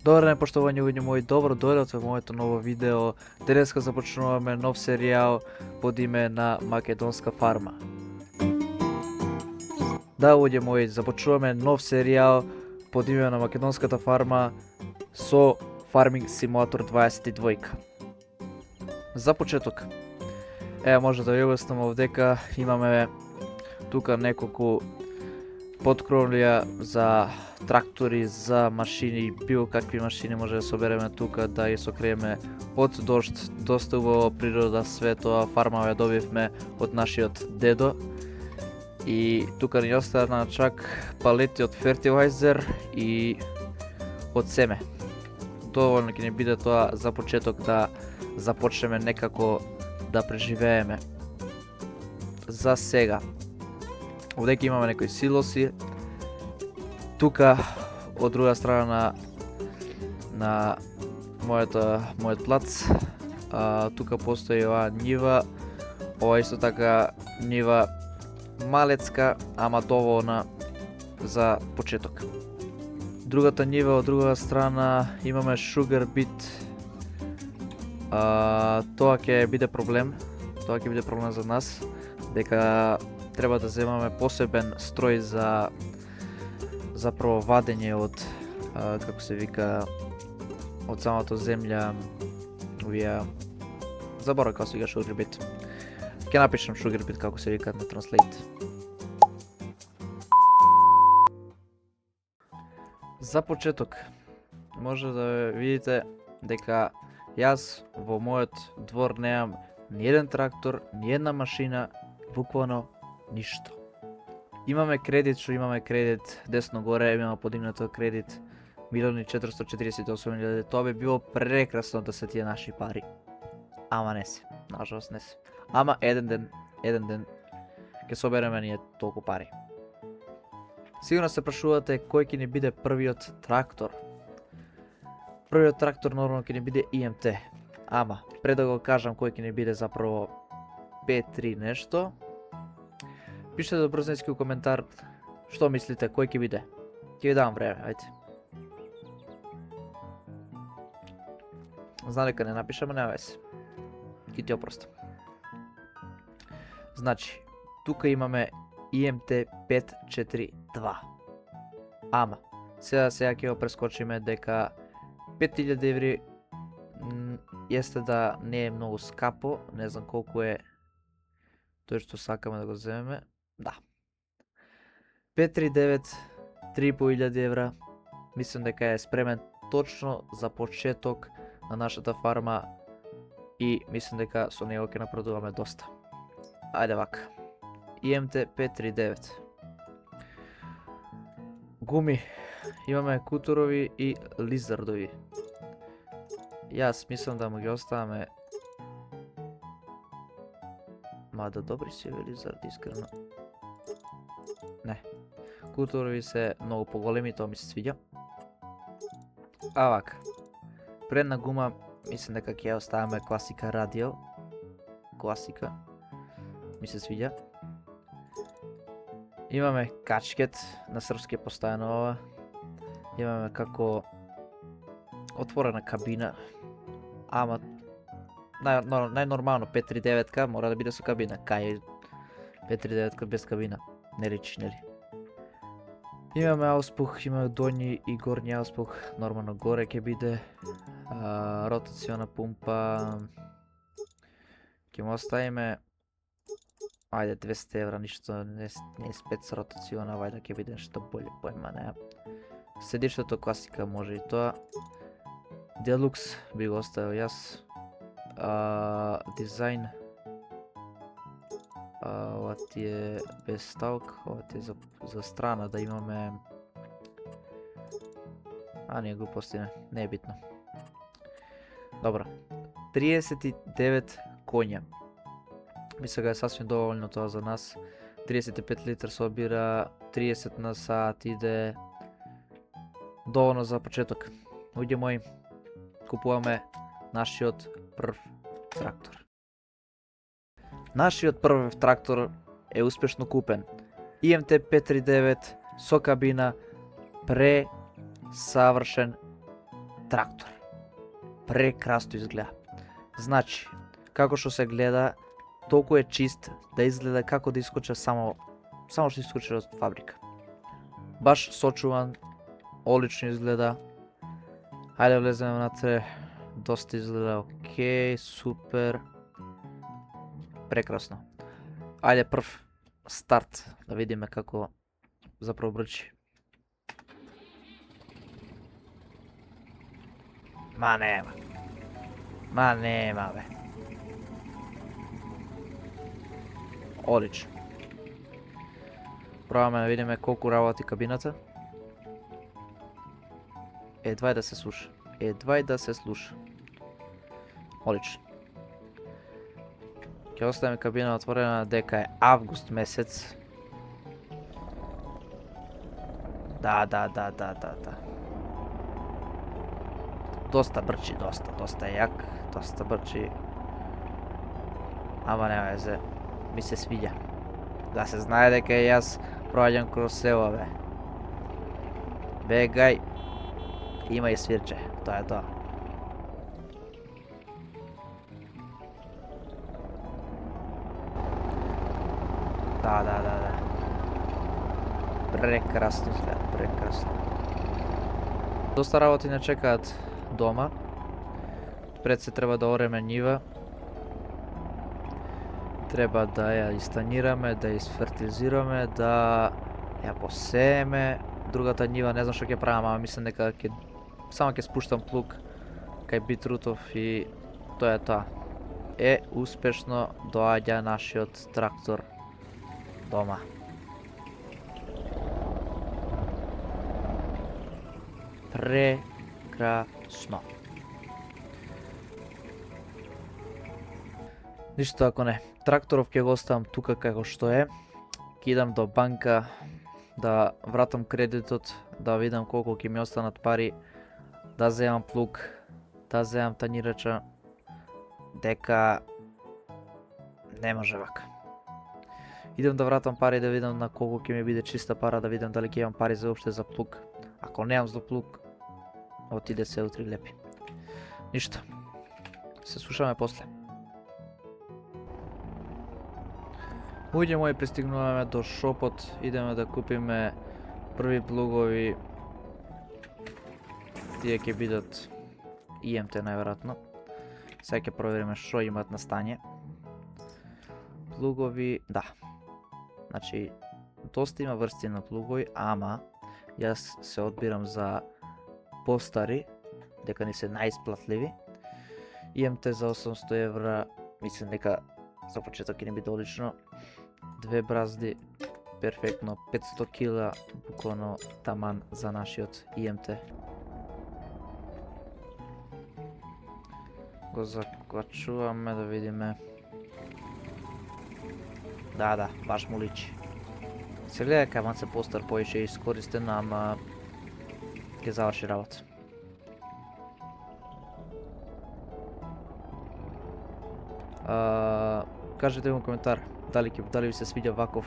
Добар ден, поштовани луѓе мои, добро дојдовте во моето ново видео. Денеска започнуваме нов серијал под име на Македонска фарма. Да, луѓе мои, започнуваме нов серијал под име на Македонската фарма со Farming Simulator 22. За почеток, може да ви објаснам овдека имаме тука неколку подкровлија за трактори, за машини, било какви машини може да собереме тука, да ги сокриеме од дожд. Доста убава природа, све тоа фарма ја добивме од нашиот дедо. И тука ни остана чак палети од фертилайзер и од семе. Доволно ќе ни биде тоа за почеток да започнеме некако да преживееме. За сега. Овдека имаме некои силоси. Тука, од друга страна на мојот плац, тука постои оваа нива. Ова исто така нива малецка, ама доволна за почеток. Другата нива од друга страна имаме sugar beet. Тоа ќе биде проблем. Тоа ќе биде проблем за нас, дека треба да земаме посебен строј за провадење од, како се вика, од самото земја, овие, заборав како се вика sugar beet. Ќе напишам sugar beet како се вика на translate. За почеток, може да видите дека јас во мојот двор немам ни еден трактор, ни една машина, буквално ништо. Имаме кредит, што имаме кредит, десно горе имаме подигнато кредит 1.448.000, тоа би било прекрасно да се тие наши пари. Ама не се, нажалост не се. Ама еден ден ќе собереме ние толку пари. Сигурно се прашувате кој ќе ни биде првиот трактор. Првиот трактор нормално ќе ни биде IMT. Ама, пред да го кажам кој ќе ни биде заправо P3 нешто, пишете до брзнички коментар што мислите, кој ќе биде. Ќе ви давам време, ајде. Знам дека не напишаме, нема веќе. Ќе ти опростам. Значи, тука имаме IMT 542. Ама, сега ќе го прескочиме дека 5000 еври јесте да не е многу скапо, не знам колку е тој што сакаме да го земеме. Да. 539, 3500 евра, мислам дека е спремен точно за почеток на нашата фарма и мислам дека со него ќе напредуваме доста. Ајде вака. IMT 539. Гуми. Имаме кутурови и лизардови. Јас мислам да му ги оставаме. Мада добри си овие лизарди, искрено. Не. Кутурови се многу поголеми, тоа ми се свиѓа. А вака. Предна гума, мислам дека ќе ја оставаме класика радио. Класика. Ми се свиѓа. Имаме качкет, на српски е поставено ова. Имаме како отворена кабина. Ама најнормално 539-ка мора да биде со кабина. Кај 539-ка без кабина? Не речи, нели? Имаме ауспух, имаме доњи и горни ауспух. Нормално горе ќе биде. Ротациона пумпа. Ќе му оставиме, ајде 200 евра, ништо не е спец ротациона, вајда ќе биде нешто боле, појма неа. Седиштето класика може и тоа. Делукс би го оставил јас. Дизајн. Ова ти е без ставка, ова ти е за страна да имаме. Не е глупости, не е битно. Добро. 39 коња. Мисля дека е сасвим доволно тоа за нас. 35 литра собира, 30 на сат иде. Доволно за почеток. Луѓе мои, купуваме нашиот прв трактор. Нашиот прв трактор е успешно купен. IMT 539 со кабина, пресавршен трактор. Прекрасно изгледа. Значи, како што се гледа, толку е чист да изгледа како да искочи само што искочи од фабрика. Баш сочуван, одлично изгледа. Хајде влеземе внатре, доста изгледа окей, супер. Прекрасно. Ајде прв старт, да видиме како заправо брчи. Ма нема бе. Одлично. Пробаме да видиме колку работи кабината. Едва да се слуша. Одлично. Ќе оставиме кабина отворена дека е август месец. Да. Доста брчи, доста јак, доста брчи. Ама нема везе, ми се свиѓа. Да се знае дека јас проаѓам кроз село, бе. Бегај. Има и свирче, тоа е тоа. Да. Прекрасно изгледа, прекрасно. Доста работи не чекаат дома. Пред се треба да ореме нива. Треба да ја истанираме, да ја изфертилизираме, да ја посееме. Другата нива не знам што ќе правам, ама мислам дека само ќе спуштам плуг кај битрутов и тоа е тоа. Успешно доаѓа нашиот трактор дома. Прекрасно. Ништо ако не. Тракторов ќе го оставам тука како што е. Ќе идам до банка да вратам кредитот, да видам колку ќе ми останат пари, да земам плуг, да земам танирача, дека не може вака. Идам да вратам пари да видам на колку ќе ми биде чиста пара, да видам дали ќе имам пари за опште за плуг. Ако немам за плуг, отиде се утре глепи. Ништо. Се слушаме после. Луѓе мои, пристигнуваме до шопот, идеме да купиме први плугови. Тие ќе бидат IMT најверојатно. Сега ќе провериме што имат на стање. Плугови, да. Значи, доста има врсти на плугови, ама јас се одбирам за постари, дека ни се најисплатливи. IMT за 800 евра, мислам дека за почеток ќе не биде одлично. Две бразди, перфектно, 500 кила, буквално таман за нашиот IMT. Го заклачуваме да видиме. Да, баш му личи. Се гледа кај се постар поише искористен, ама ќе заврши работа. Кажете му коментар дали ви се свиѓа ваков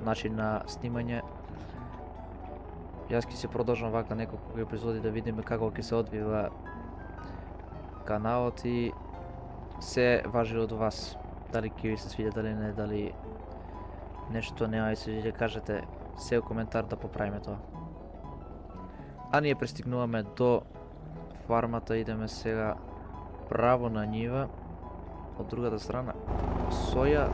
начин на снимање. Јас ќе се продолжам вака неколку епизоди да видиме како ќе се одвива каналот и се важи од вас. Дали ќе ви се свиѓа, дали не, дали нешто нема ви се свиѓа, кажете се во коментар да поправиме тоа. А ние пристигнуваме до фармата, идеме сега право на нива. Од другата страна соја.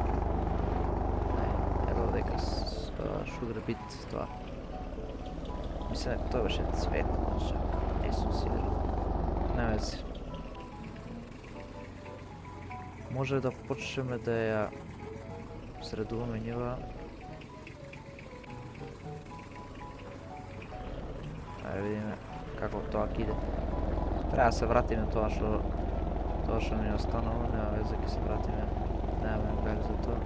Ево дека sugar beet тоа. Мислам дека тоа беше цвет, не сум сигурен. Не вези. Може да почнеме да ја средуваме нива. Ајде видиме како тоа ќе иде. Треба да се вратиме тоа што ни останало, нема везе, ќе се вратиме. Немаме бели за тоа.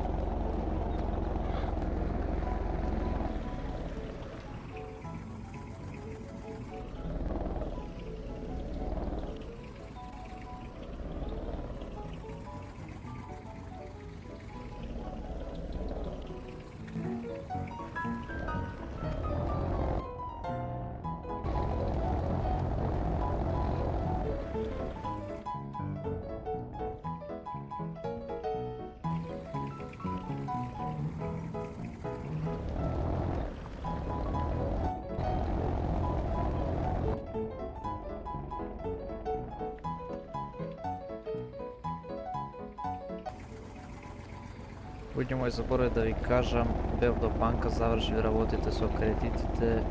Луѓе мои, заборавив да ви кажам, бев до банка, завршив работите со кредитите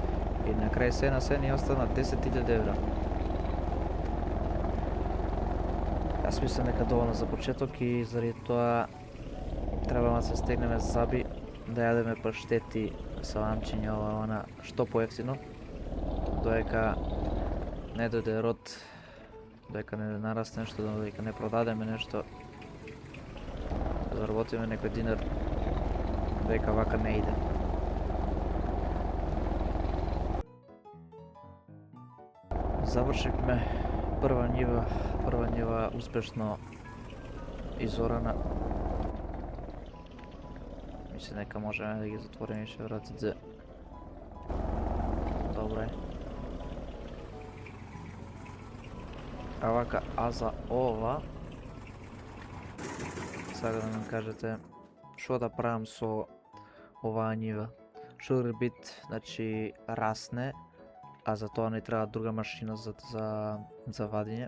и на крај се на се ни остана 10.000 евра. Јас мислам дека доволно за почеток и заради тоа треба да се стегнеме заби, да јадеме паштети со амчиња ова она што поевтино, доека не дојде род, доека не нарасне нешто, доека не продадеме нешто, да заработиме некој динар, доека вака не иде. Завршивме прва њива успешно изорана. Мислам дека можеме да ги затвориме ше вратице. Добре. А вака, а за ова сега да ми кажете што да правам со оваа њива. Шурбит, значи расне, а за тоа не треба друга машина за вадење.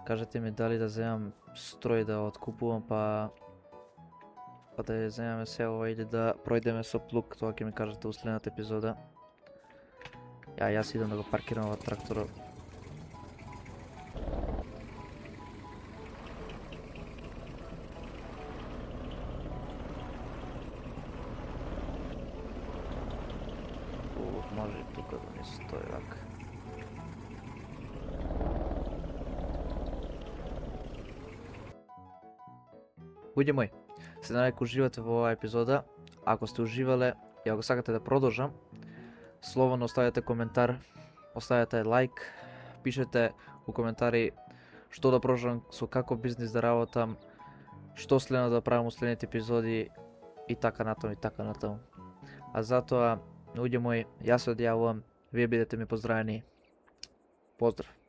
Кажете ми дали да земам строј да откупувам па да ја земаме се ова или да пројдеме со плуг, тоа ќе ми кажете у следната епизода. Јас идам да го паркирам ова тракторот. Може и тука да не стои вака. Луѓе мои, се надевам дека уживате во оваа епизода. Ако сте уживале и ако сакате да продолжам, слободно оставете коментар, оставете лайк, пишете у коментари што да продолжам, со како бизнис да работам, што следно да правам у следните епизоди и така натаму и така натаму. А затоа, луѓе мои, јас се одјавувам, вие бидете ми поздравени. Поздрав!